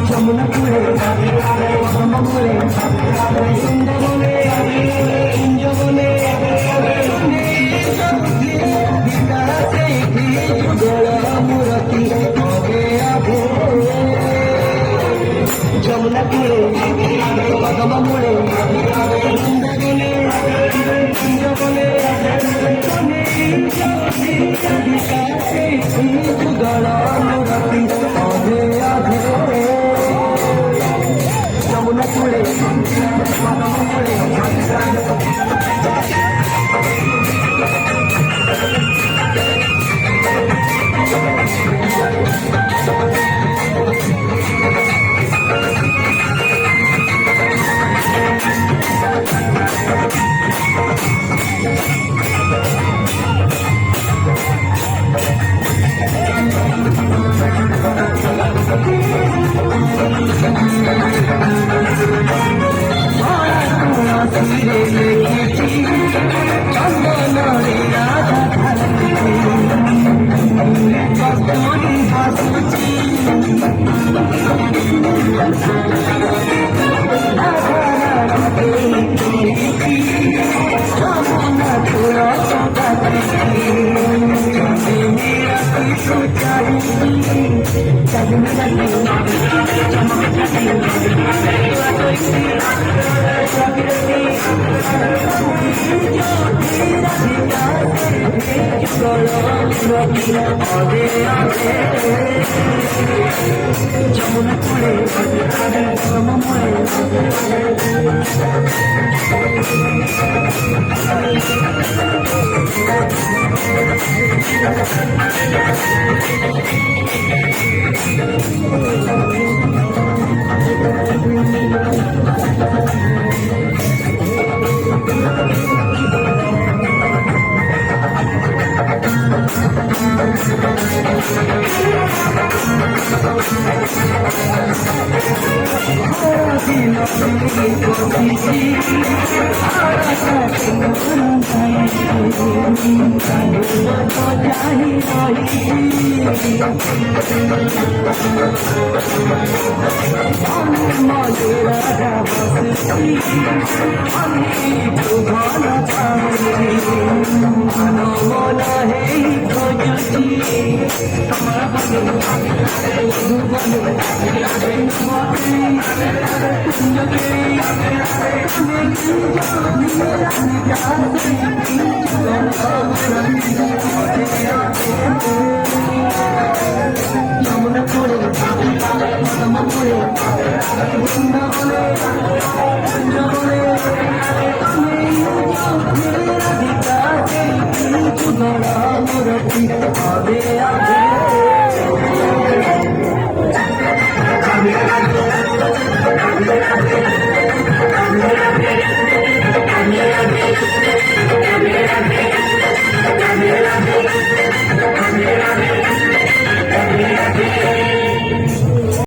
যমুনা পুরে ব্রহ্ম পুরে সুন্দরবনে কুঞ্জবনে মূরতি হবে আভে যমুনা পুরে ব্রহ্ম পুরে সুন্দরবনে কুঞ্জবনে মূরতি হবে আভে যমুনা পুরে ব্রহ্ম পুরে চন্দনরে রাধা কতনি ভাসুচি যমুনা তোরা যমুনা পুরে ব্রহ্ম পুরে যমুনা পুরে ব্রহ্ম পুরে বৃন্দাবনে কুঞ্জবনে রাধিকা মূরতি হবে আগে